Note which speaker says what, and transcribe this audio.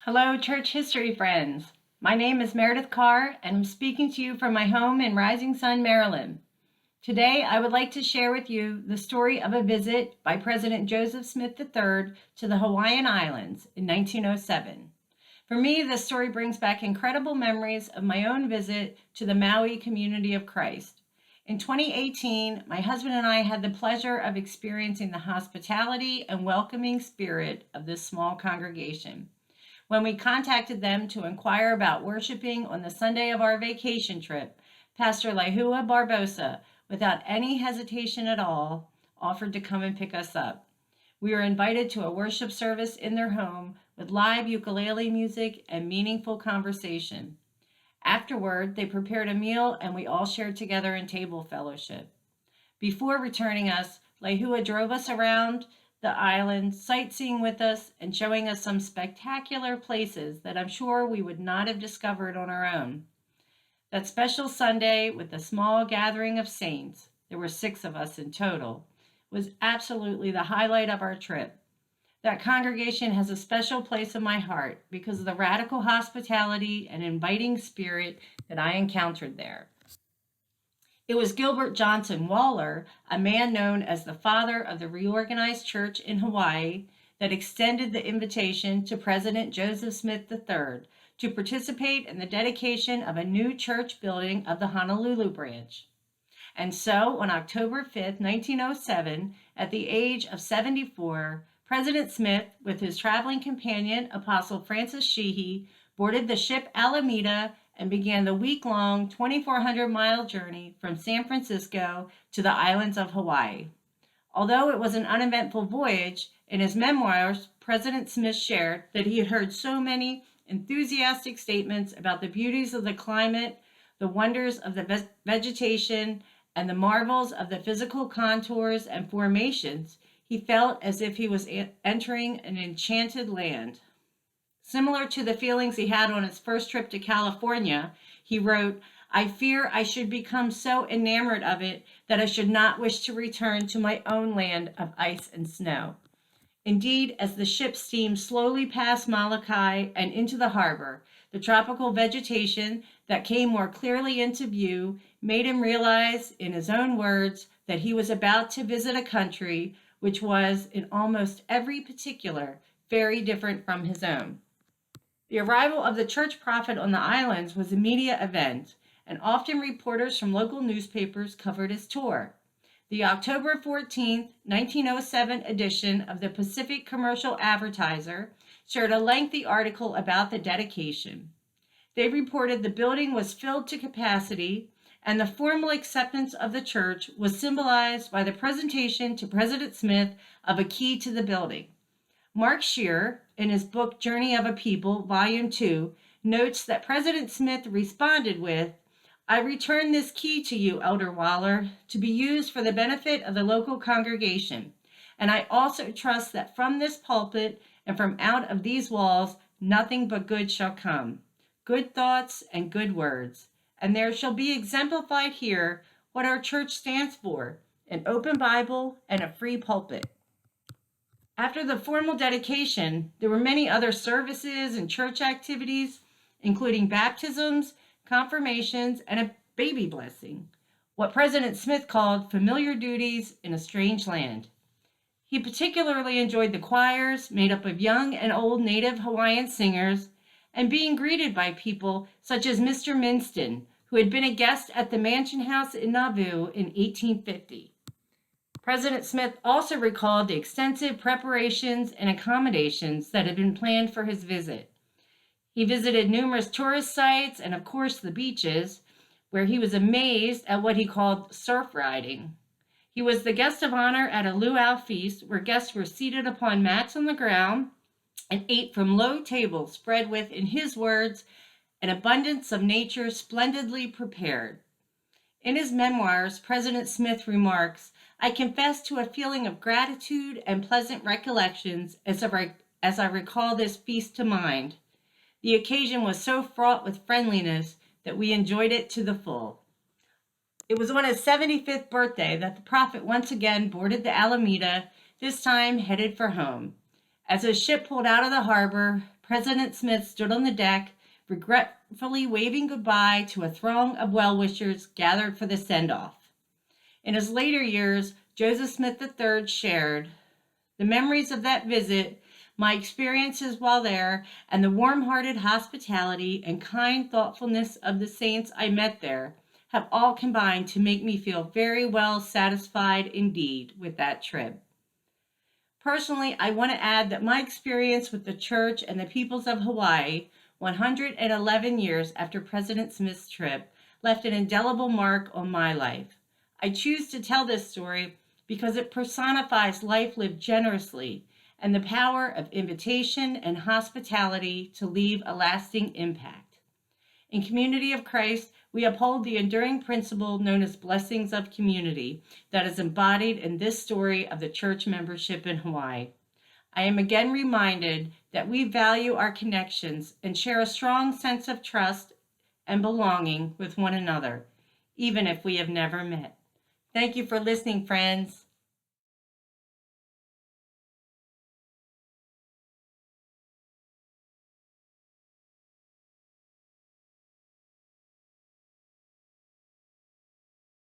Speaker 1: Hello, church history friends. My name is Meredith Carr, and I'm speaking to you from my home in Rising Sun, Maryland. Today, I would like to share with you the story of a visit by President Joseph Smith III to the Hawaiian Islands in 1907. For me, this story brings back incredible memories of my own visit to the Maui Community of Christ. In 2018, my husband and I had the pleasure of experiencing the hospitality and welcoming spirit of this small congregation. When we contacted them to inquire about worshiping on the Sunday of our vacation trip, Pastor Lehua Barbosa, without any hesitation at all, offered to come and pick us up. We were invited to a worship service in their home with live ukulele music and meaningful conversation. Afterward, they prepared a meal and we all shared together in table fellowship. Before returning us, Lehua drove us around the island, sightseeing with us and showing us some spectacular places that I'm sure we would not have discovered on our own. That special Sunday with a small gathering of saints, there were 6 of us in total, was absolutely the highlight of our trip. That congregation has a special place in my heart because of the radical hospitality and inviting spirit that I encountered there. It was Gilbert Johnson Waller, a man known as the father of the reorganized church in Hawaii, that extended the invitation to President Joseph Smith III to participate in the dedication of a new church building of the Honolulu branch. And so, on October 5, 1907, at the age of 74, President Smith, with his traveling companion, Apostle Francis Sheehy, boarded the ship Alameda and began the week-long 2,400-mile journey from San Francisco to the islands of Hawaii. Although it was an uneventful voyage, in his memoirs, President Smith shared that he had heard so many enthusiastic statements about the beauties of the climate, the wonders of the vegetation, and the marvels of the physical contours and formations, he felt as if he was entering an enchanted land. Similar to the feelings he had on his first trip to California, he wrote, "I fear I should become so enamored of it that I should not wish to return to my own land of ice and snow." Indeed, as the ship steamed slowly past Molokai and into the harbor, the tropical vegetation that came more clearly into view made him realize, in his own words, that he was about to visit a country which was, in almost every particular, very different from his own. The arrival of the church prophet on the islands was a media event, and often reporters from local newspapers covered his tour. The October 14, 1907 edition of the Pacific Commercial Advertiser shared a lengthy article about the dedication. They reported the building was filled to capacity, and the formal acceptance of the church was symbolized by the presentation to President Smith of a key to the building. Mark Shearer, in his book Journey of a People, Volume 2, notes that President Smith responded with, "I return this key to you, Elder Waller, to be used for the benefit of the local congregation. And I also trust that from this pulpit and from out of these walls, nothing but good shall come. Good thoughts and good words. And there shall be exemplified here what our church stands for, an open Bible and a free pulpit." After the formal dedication, there were many other services and church activities, including baptisms, confirmations, and a baby blessing, what President Smith called familiar duties in a strange land. He particularly enjoyed the choirs, made up of young and old native Hawaiian singers, and being greeted by people such as Mr. Minston, who had been a guest at the Mansion House in Nauvoo in 1850. President Smith also recalled the extensive preparations and accommodations that had been planned for his visit. He visited numerous tourist sites and, of course, the beaches, where he was amazed at what he called surf riding. He was the guest of honor at a luau feast where guests were seated upon mats on the ground and ate from low tables spread with, in his words, an abundance of nature splendidly prepared. In his memoirs, President Smith remarks, "I confess to a feeling of gratitude and pleasant recollections as I recall this feast to mind. The occasion was so fraught with friendliness that we enjoyed it to the full." It was on his 75th birthday that the prophet once again boarded the Alameda, this time headed for home. As his ship pulled out of the harbor, President Smith stood on the deck, regretfully waving goodbye to a throng of well-wishers gathered for the send-off. In his later years, Joseph Smith III shared, "The memories of that visit, my experiences while there, and the warm-hearted hospitality and kind thoughtfulness of the saints I met there have all combined to make me feel very well satisfied indeed with that trip." Personally, I want to add that my experience with the church and the peoples of Hawaii, 111 years after President Smith's trip, left an indelible mark on my life. I choose to tell this story because it personifies life lived generously and the power of invitation and hospitality to leave a lasting impact. In Community of Christ, we uphold the enduring principle known as blessings of community that is embodied in this story of the church membership in Hawaii. I am again reminded that we value our connections and share a strong sense of trust and belonging with one another, even if we have never met. Thank you for listening, friends.